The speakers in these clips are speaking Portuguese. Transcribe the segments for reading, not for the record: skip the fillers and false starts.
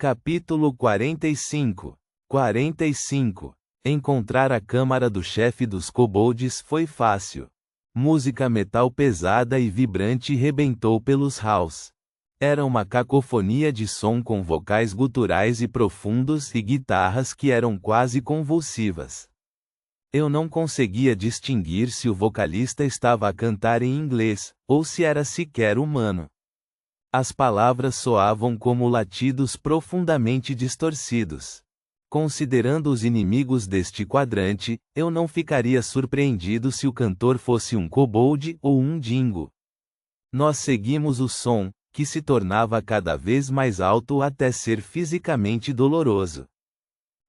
Capítulo 45. Encontrar a câmara do chefe dos kobolds foi fácil. Música metal pesada e vibrante rebentou pelos halls. Era uma cacofonia de som com vocais guturais e profundos e guitarras que eram quase convulsivas. Eu não conseguia distinguir se o vocalista estava a cantar em inglês, ou se era sequer humano. As palavras soavam como latidos profundamente distorcidos. Considerando os inimigos deste quadrante, eu não ficaria surpreendido se o cantor fosse um kobold ou um dingo. Nós seguimos o som, que se tornava cada vez mais alto até ser fisicamente doloroso.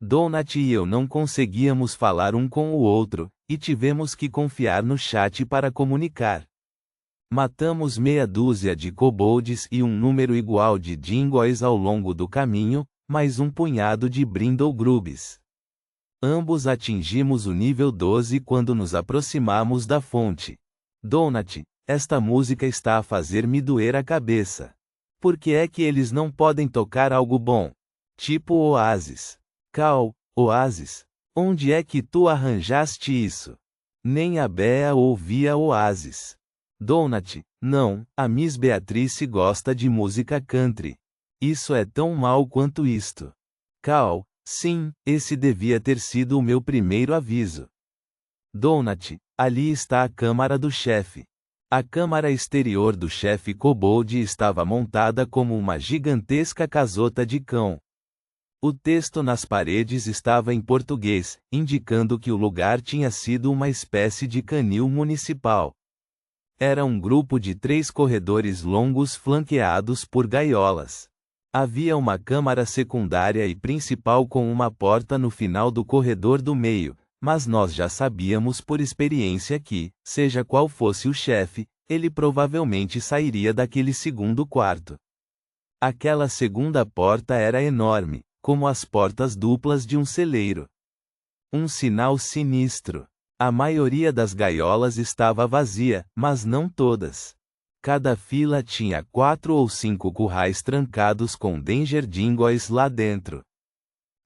Donut e eu não conseguíamos falar um com o outro, e tivemos que confiar no chat para comunicar. Matamos meia dúzia de kobolds e um número igual de dingoes ao longo do caminho, mais um punhado de brindlegrubs. Ambos atingimos o nível 12 quando nos aproximamos da fonte. Donut, esta música está a fazer-me doer a cabeça. Por que é que eles não podem tocar algo bom? Tipo Oasis. Cal, Oasis? Onde é que tu arranjaste isso? Nem a Bea ouvia Oasis. Donut, não, a Miss Beatrice gosta de música country. Isso é tão mal quanto isto. Cal, sim, esse devia ter sido o meu primeiro aviso. Donut, ali está a câmara do chefe. A câmara exterior do chefe kobold estava montada como uma gigantesca casota de cão. O texto nas paredes estava em português, indicando que o lugar tinha sido uma espécie de canil municipal. Era um grupo de 3 corredores longos flanqueados por gaiolas. Havia uma câmara secundária e principal com uma porta no final do corredor do meio, mas nós já sabíamos por experiência que, seja qual fosse o chefe, ele provavelmente sairia daquele segundo quarto. Aquela segunda porta era enorme, como as portas duplas de um celeiro. Um sinal sinistro. A maioria das gaiolas estava vazia, mas não todas. Cada fila tinha 4 ou 5 currais trancados com Danger Dingoes lá dentro.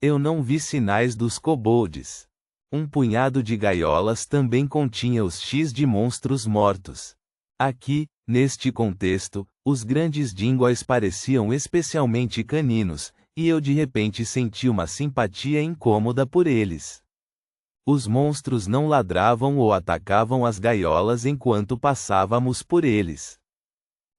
Eu não vi sinais dos kobolds. Um punhado de gaiolas também continha os X de monstros mortos. Aqui, neste contexto, os grandes dingoes pareciam especialmente caninos, e eu de repente senti uma simpatia incômoda por eles. Os monstros não ladravam ou atacavam as gaiolas enquanto passávamos por eles.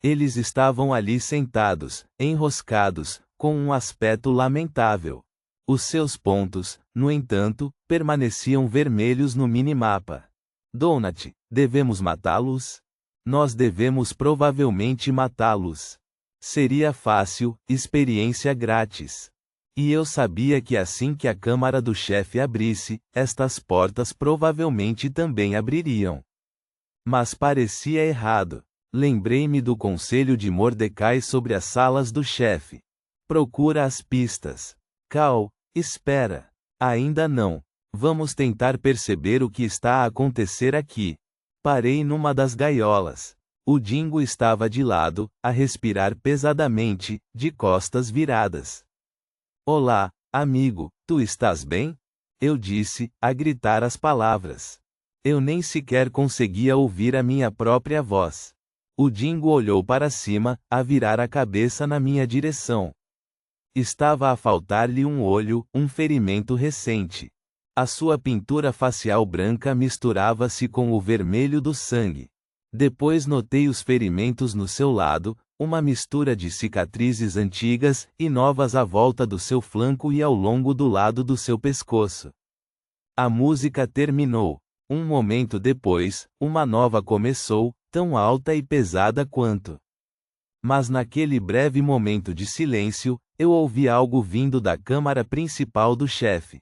Eles estavam ali sentados, enroscados, com um aspecto lamentável. Os seus pontos, no entanto, permaneciam vermelhos no minimapa. Donut, devemos matá-los? Nós devemos provavelmente matá-los. Seria fácil, experiência grátis. E eu sabia que assim que a câmara do chefe abrisse, estas portas provavelmente também abririam. Mas parecia errado. Lembrei-me do conselho de Mordecai sobre as salas do chefe. Procura as pistas. Cal, espera. Ainda não. Vamos tentar perceber o que está a acontecer aqui. Parei numa das gaiolas. O dingo estava de lado, a respirar pesadamente, de costas viradas. Olá, amigo, tu estás bem? Eu disse, a gritar as palavras. Eu nem sequer conseguia ouvir a minha própria voz. O dingo olhou para cima, a virar a cabeça na minha direção. Estava a faltar-lhe um olho, um ferimento recente. A sua pintura facial branca misturava-se com o vermelho do sangue. Depois notei os ferimentos no seu lado, uma mistura de cicatrizes antigas e novas à volta do seu flanco e ao longo do lado do seu pescoço. A música terminou. Um momento depois, uma nova começou, tão alta e pesada quanto. Mas naquele breve momento de silêncio, eu ouvi algo vindo da câmara principal do chefe.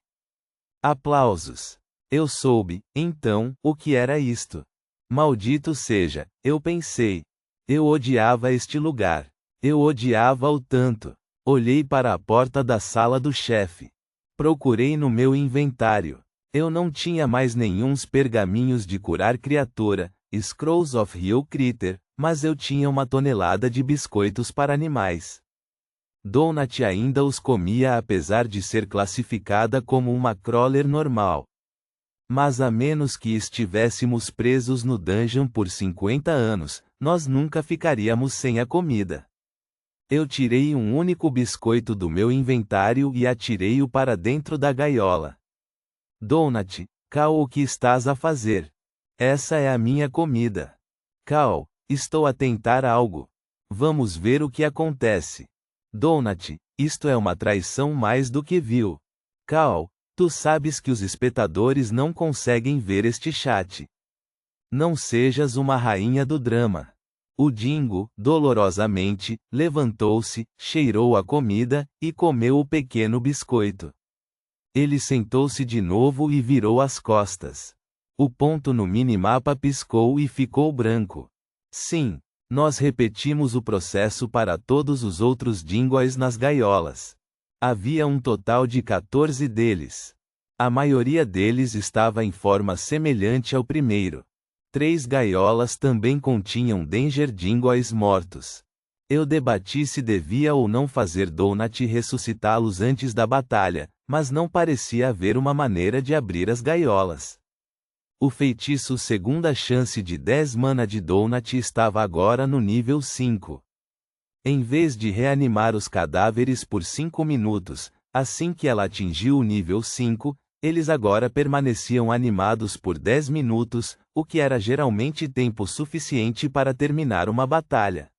Aplausos. Eu soube, então, o que era isto. Maldito seja, eu pensei. Eu odiava este lugar. Eu odiava-o tanto. Olhei para a porta da sala do chefe. Procurei no meu inventário. Eu não tinha mais nenhuns pergaminhos de curar criatura, Scrolls of Heal Critter, mas eu tinha 1 tonelada de biscoitos para animais. Donut ainda os comia apesar de ser classificada como uma crawler normal. Mas a menos que estivéssemos presos no dungeon por 50 anos, nós nunca ficaríamos sem a comida. Eu tirei um único biscoito do meu inventário e atirei-o para dentro da gaiola. Donut, Cal, o que estás a fazer? Essa é a minha comida. Cal, estou a tentar algo. Vamos ver o que acontece. Donut, isto é uma traição mais do que vil. Cal, tu sabes que os espectadores não conseguem ver este chat. Não sejas uma rainha do drama. O Dingo, dolorosamente, levantou-se, cheirou a comida, e comeu o pequeno biscoito. Ele sentou-se de novo e virou as costas. O ponto no minimapa piscou e ficou branco. Sim, nós repetimos o processo para todos os outros Dingoes nas gaiolas. Havia um total de 14 deles. A maioria deles estava em forma semelhante ao primeiro. 3 gaiolas também continham Danger Dingoes mortos. Eu debati se devia ou não fazer Donut ressuscitá-los antes da batalha, mas não parecia haver uma maneira de abrir as gaiolas. O feitiço Segunda Chance de 10 mana de Donut estava agora no nível 5. Em vez de reanimar os cadáveres por 5 minutos, assim que ela atingiu o nível 5, eles agora permaneciam animados por 10 minutos, o que era geralmente tempo suficiente para terminar uma batalha.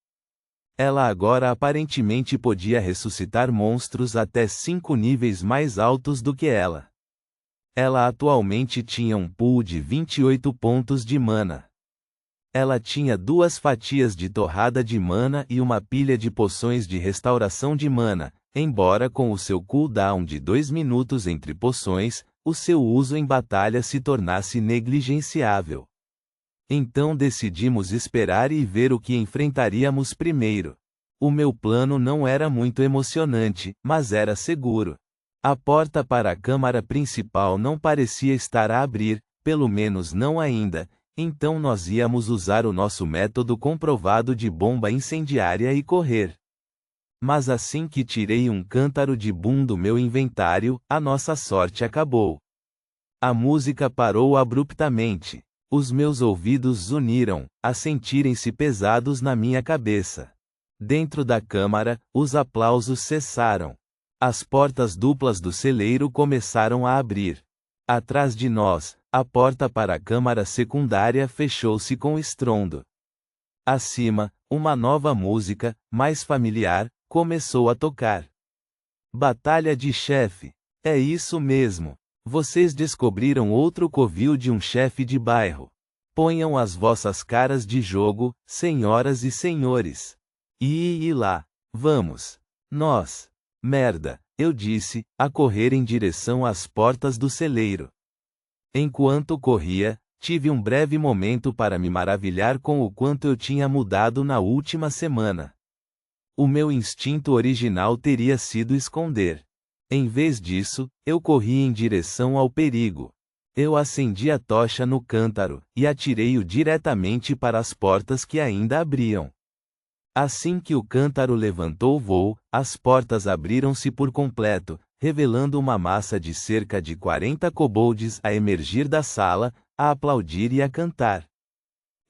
Ela agora aparentemente podia ressuscitar monstros até 5 níveis mais altos do que ela. Ela atualmente tinha um pool de 28 pontos de mana. Ela tinha 2 fatias de torrada de mana e uma pilha de poções de restauração de mana, embora com o seu cooldown de 2 minutos entre poções, o seu uso em batalha se tornasse negligenciável. Então decidimos esperar e ver o que enfrentaríamos primeiro. O meu plano não era muito emocionante, mas era seguro. A porta para a câmara principal não parecia estar a abrir, pelo menos não ainda, então nós íamos usar o nosso método comprovado de bomba incendiária e correr. Mas assim que tirei um cântaro de boom do meu inventário, a nossa sorte acabou. A música parou abruptamente. Os meus ouvidos zuniram, a sentirem-se pesados na minha cabeça. Dentro da câmara, os aplausos cessaram. As portas duplas do celeiro começaram a abrir. Atrás de nós, a porta para a câmara secundária fechou-se com estrondo. Acima, uma nova música, mais familiar, começou a tocar. Batalha de chefe. É isso mesmo. Vocês descobriram outro covil de um chefe de bairro. Ponham as vossas caras de jogo, senhoras e senhores. E lá. Vamos. Nós. Merda, eu disse, a correr em direção às portas do celeiro. Enquanto corria, tive um breve momento para me maravilhar com o quanto eu tinha mudado na última semana. O meu instinto original teria sido esconder. Em vez disso, eu corri em direção ao perigo. Eu acendi a tocha no cântaro, e atirei-o diretamente para as portas que ainda abriam. Assim que o cântaro levantou voo, as portas abriram-se por completo, revelando uma massa de cerca de 40 kobolds a emergir da sala, a aplaudir e a cantar.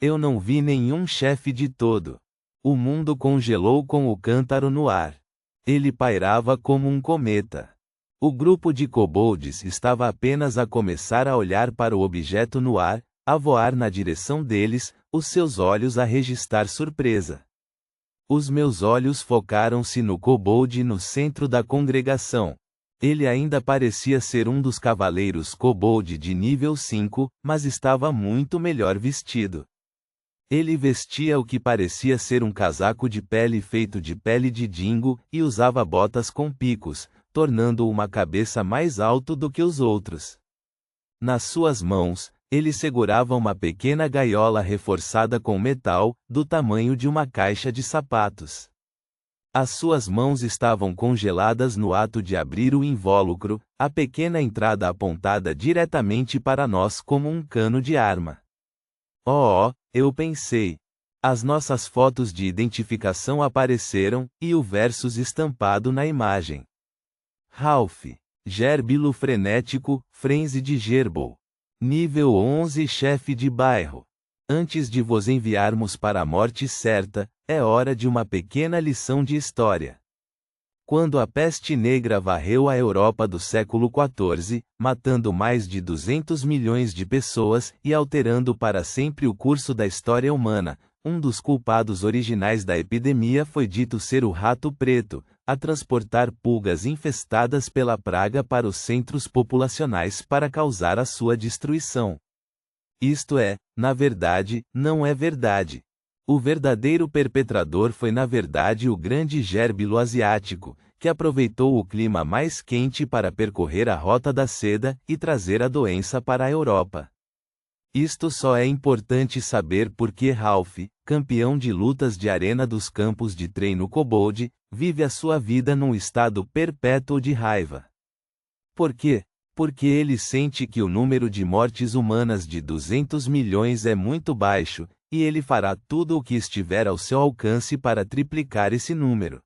Eu não vi nenhum chefe de todo. O mundo congelou com o cântaro no ar. Ele pairava como um cometa. O grupo de kobolds estava apenas a começar a olhar para o objeto no ar, a voar na direção deles, os seus olhos a registrar surpresa. Os meus olhos focaram-se no kobold no centro da congregação. Ele ainda parecia ser um dos cavaleiros kobold de nível 5, mas estava muito melhor vestido. Ele vestia o que parecia ser um casaco de pele feito de pele de dingo, e usava botas com picos, tornando-o uma cabeça mais alto do que os outros. Nas suas mãos, ele segurava uma pequena gaiola reforçada com metal, do tamanho de uma caixa de sapatos. As suas mãos estavam congeladas no ato de abrir o invólucro, a pequena entrada apontada diretamente para nós como um cano de arma. Oh, eu pensei. As nossas fotos de identificação apareceram, e o versus estampado na imagem. Ralph. Gérbilo frenético, frenzy de gerbil. Nível 11 chefe de bairro. Antes de vos enviarmos para a morte certa, é hora de uma pequena lição de história. Quando a peste negra varreu a Europa do século XIV, matando mais de 200 milhões de pessoas e alterando para sempre o curso da história humana, um dos culpados originais da epidemia foi dito ser o rato preto, a transportar pulgas infestadas pela praga para os centros populacionais para causar a sua destruição. Isto é, na verdade, não é verdade. O verdadeiro perpetrador foi na verdade o grande gérbilo asiático, que aproveitou o clima mais quente para percorrer a rota da seda e trazer a doença para a Europa. Isto só é importante saber porque Ralph, campeão de lutas de arena dos campos de treino kobold, vive a sua vida num estado perpétuo de raiva. Por quê? Porque ele sente que o número de mortes humanas de 200 milhões é muito baixo, e ele fará tudo o que estiver ao seu alcance para triplicar esse número.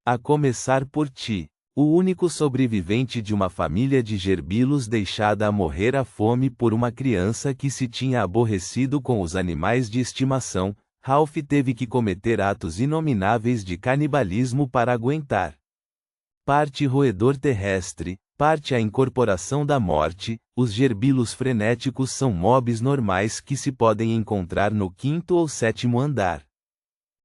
A começar por ti, o único sobrevivente de uma família de gerbilos deixada a morrer à fome por uma criança que se tinha aborrecido com os animais de estimação, Ralph teve que cometer atos inomináveis de canibalismo para aguentar. Parte roedor terrestre, parte a incorporação da morte, os gerbilos frenéticos são mobs normais que se podem encontrar no 5º ou 7º andar.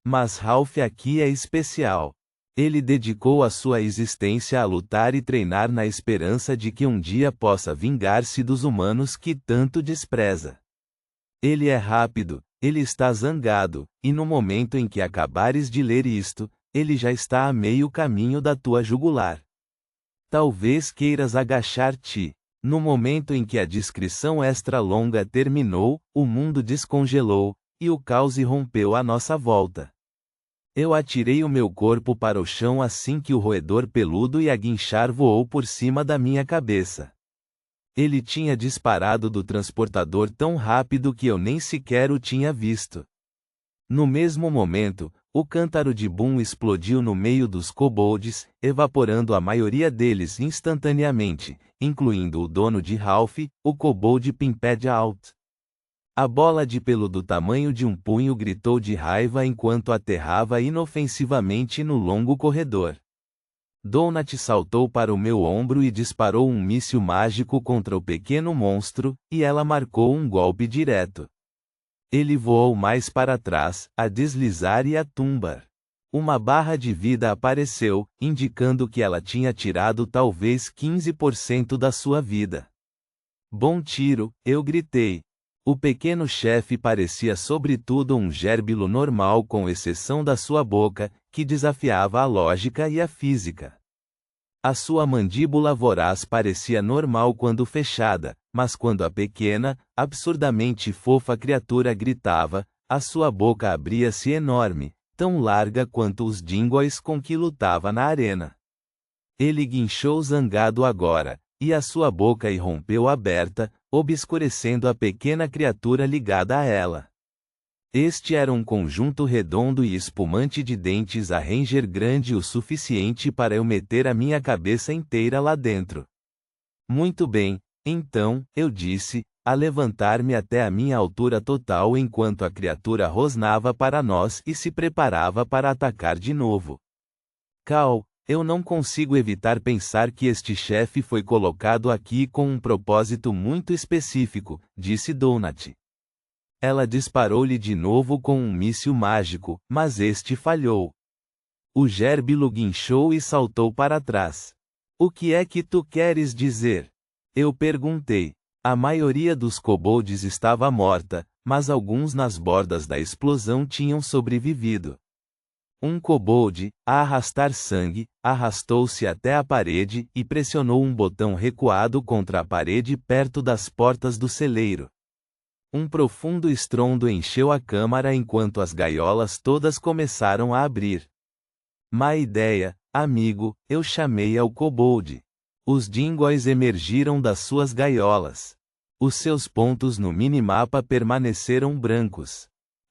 Mas Ralph aqui é especial. Ele dedicou a sua existência a lutar e treinar na esperança de que um dia possa vingar-se dos humanos que tanto despreza. Ele é rápido, ele está zangado, e no momento em que acabares de ler isto, ele já está a meio caminho da tua jugular. Talvez queiras agachar-te. No momento em que a descrição extra longa terminou, o mundo descongelou, e o caos irrompeu à nossa volta. Eu atirei o meu corpo para o chão assim que o roedor peludo e aguinchar voou por cima da minha cabeça. Ele tinha disparado do transportador tão rápido que eu nem sequer o tinha visto. No mesmo momento, o cântaro de Boom explodiu no meio dos kobolds, evaporando a maioria deles instantaneamente, incluindo o dono de Ralph, o kobold Pimped Out. A bola de pelo do tamanho de um punho gritou de raiva enquanto aterrava inofensivamente no longo corredor. Donut saltou para o meu ombro e disparou um míssil mágico contra o pequeno monstro, e ela marcou um golpe direto. Ele voou mais para trás, a deslizar e a tumbar. Uma barra de vida apareceu, indicando que ela tinha tirado talvez 15% da sua vida. Bom tiro, eu gritei. O pequeno chefe parecia sobretudo um gérbilo normal com exceção da sua boca, que desafiava a lógica e a física. A sua mandíbula voraz parecia normal quando fechada, mas quando a pequena, absurdamente fofa criatura gritava, a sua boca abria-se enorme, tão larga quanto os dingoes com que lutava na arena. Ele guinchou zangado agora, e a sua boca irrompeu aberta, obscurecendo a pequena criatura ligada a ela. Este era um conjunto redondo e espumante de dentes a ranger grande o suficiente para eu meter a minha cabeça inteira lá dentro. Muito bem, então, eu disse, a levantar-me até a minha altura total enquanto a criatura rosnava para nós e se preparava para atacar de novo. Cal, eu não consigo evitar pensar que este chefe foi colocado aqui com um propósito muito específico, disse Donut. Ela disparou-lhe de novo com um míssil mágico, mas este falhou. O gérbilo guinchou e saltou para trás. O que é que tu queres dizer? Eu perguntei. A maioria dos kobolds estava morta, mas alguns nas bordas da explosão tinham sobrevivido. Um kobold, a arrastar sangue, arrastou-se até a parede e pressionou um botão recuado contra a parede perto das portas do celeiro. Um profundo estrondo encheu a câmara enquanto as gaiolas todas começaram a abrir. Má ideia, amigo, eu chamei ao kobold. Os dingoes emergiram das suas gaiolas. Os seus pontos no minimapa permaneceram brancos.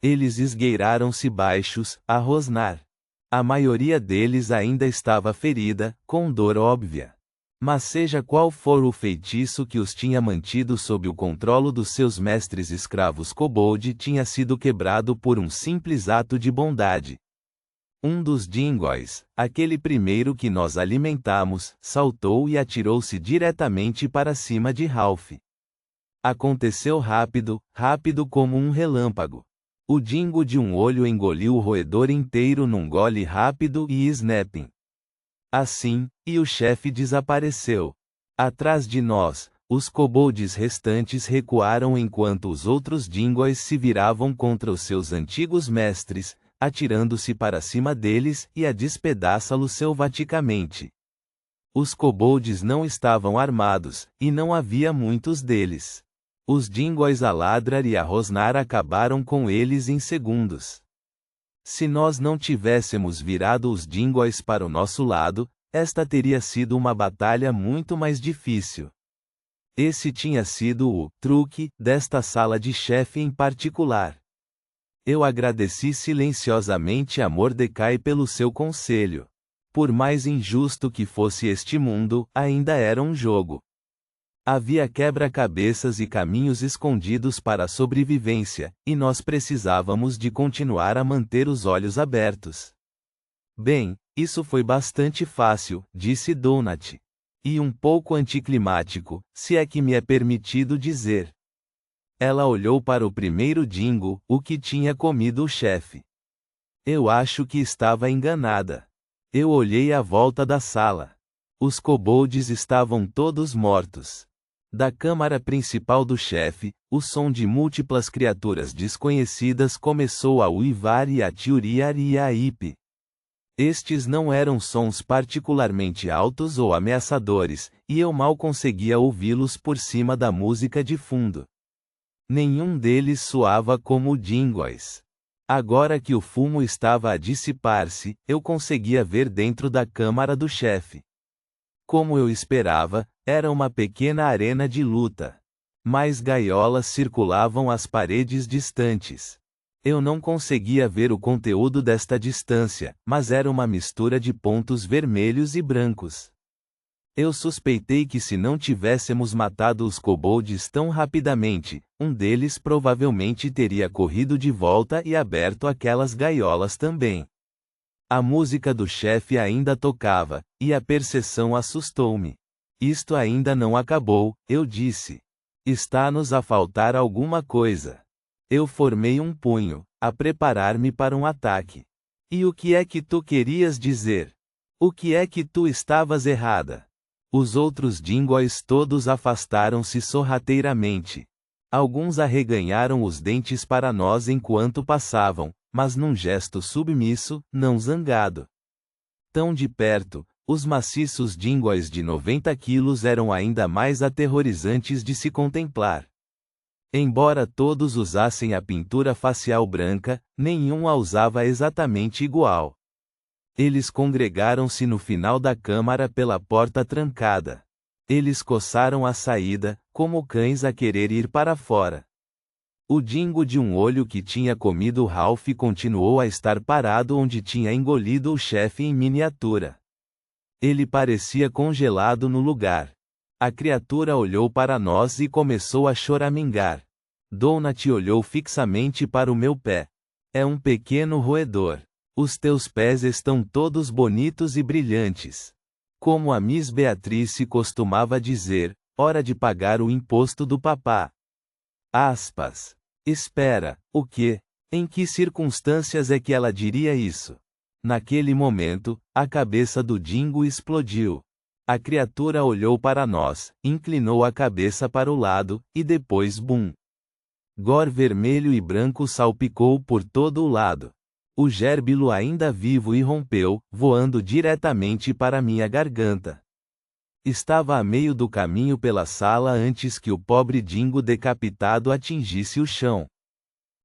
Eles esgueiraram-se baixos, a rosnar. A maioria deles ainda estava ferida, com dor óbvia. Mas seja qual for o feitiço que os tinha mantido sob o controle dos seus mestres escravos kobold, tinha sido quebrado por um simples ato de bondade. Um dos dingoes, aquele primeiro que nós alimentamos, saltou e atirou-se diretamente para cima de Ralph. Aconteceu rápido, rápido como um relâmpago. O dingo de um olho engoliu o roedor inteiro num gole rápido e snapping. Assim, e o chefe desapareceu. Atrás de nós, os kobolds restantes recuaram enquanto os outros dingoes se viravam contra os seus antigos mestres, atirando-se para cima deles e a despedaçá-los selvaticamente. Os kobolds não estavam armados, e não havia muitos deles. Os dingoes a ladrar e a rosnar acabaram com eles em segundos. Se nós não tivéssemos virado os dingoes para o nosso lado, esta teria sido uma batalha muito mais difícil. Esse tinha sido o truque desta sala de chefe em particular. Eu agradeci silenciosamente a Mordecai pelo seu conselho. Por mais injusto que fosse este mundo, ainda era um jogo. Havia quebra-cabeças e caminhos escondidos para a sobrevivência, e nós precisávamos de continuar a manter os olhos abertos. Bem, isso foi bastante fácil, disse Donut. E um pouco anticlimático, se é que me é permitido dizer. Ela olhou para o primeiro dingo, o que tinha comido o chefe. Eu acho que estava enganada. Eu olhei à volta da sala. Os kobolds estavam todos mortos. Da câmara principal do chefe, o som de múltiplas criaturas desconhecidas começou a uivar e a tiuriar e a ip. Estes não eram sons particularmente altos ou ameaçadores, e eu mal conseguia ouvi-los por cima da música de fundo. Nenhum deles soava como dingoes. Agora que o fumo estava a dissipar-se, eu conseguia ver dentro da câmara do chefe. Como eu esperava, era uma pequena arena de luta. Mais gaiolas circulavam as paredes distantes. Eu não conseguia ver o conteúdo desta distância, mas era uma mistura de pontos vermelhos e brancos. Eu suspeitei que se não tivéssemos matado os kobolds tão rapidamente, um deles provavelmente teria corrido de volta e aberto aquelas gaiolas também. A música do chefe ainda tocava, e a percepção assustou-me. Isto ainda não acabou, eu disse. Está-nos a faltar alguma coisa. Eu formei um punho, a preparar-me para um ataque. E o que é que tu querias dizer? O que é que tu estavas errada? Os outros dingoes todos afastaram-se sorrateiramente. Alguns arreganharam os dentes para nós enquanto passavam, mas num gesto submisso, não zangado. Tão de perto, os maciços dingoes de 90 quilos eram ainda mais aterrorizantes de se contemplar. Embora todos usassem a pintura facial branca, nenhum a usava exatamente igual. Eles congregaram-se no final da câmara pela porta trancada. Eles coçaram a saída, como cães a querer ir para fora. O dingo de um olho que tinha comido Ralph continuou a estar parado onde tinha engolido o chefe em miniatura. Ele parecia congelado no lugar. A criatura olhou para nós e começou a choramingar. Donut olhou fixamente para o meu pé. É um pequeno roedor. Os teus pés estão todos bonitos e brilhantes. Como a Miss Beatrice costumava dizer, hora de pagar o imposto do papá. Aspas. Espera, o quê? Em que circunstâncias é que ela diria isso? Naquele momento, a cabeça do dingo explodiu. A criatura olhou para nós, inclinou a cabeça para o lado, e depois bum! Gore vermelho e branco salpicou por todo o lado. O gérbilo ainda vivo irrompeu, voando diretamente para minha garganta. Estava a meio do caminho pela sala antes que o pobre dingo decapitado atingisse o chão.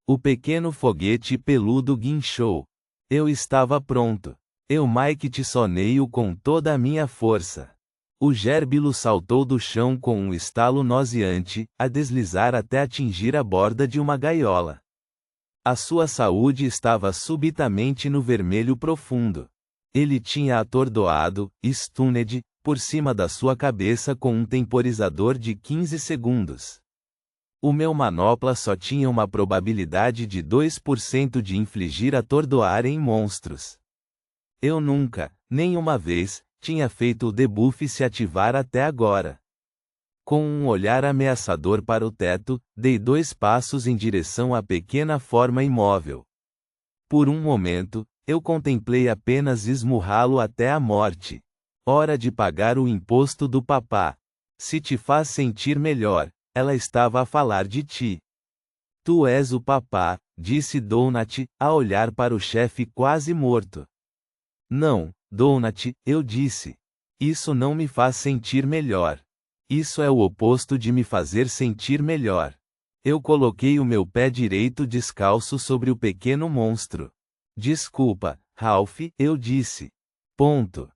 O pequeno foguete peludo guinchou. Eu estava pronto. Eu Mike Tissonei-o com toda a minha força. O gérbilo saltou do chão com um estalo nauseante, a deslizar até atingir a borda de uma gaiola. A sua saúde estava subitamente no vermelho profundo. Ele tinha atordoado, stunned, por cima da sua cabeça com um temporizador de 15 segundos. O meu manopla só tinha uma probabilidade de 2% de infligir atordoar em monstros. Eu nunca, nem uma vez, tinha feito o debuff se ativar até agora. Com um olhar ameaçador para o teto, dei 2 passos em direção à pequena forma imóvel. Por um momento, eu contemplei apenas esmurrá-lo até a morte. Hora de pagar o imposto do papá. Se te faz sentir melhor, ela estava a falar de ti. Tu és o papá, disse Donut, a olhar para o chefe quase morto. Não, Donut, eu disse. Isso não me faz sentir melhor. Isso é o oposto de me fazer sentir melhor. Eu coloquei o meu pé direito descalço sobre o pequeno monstro. Desculpa, Ralph, eu disse. Ponto.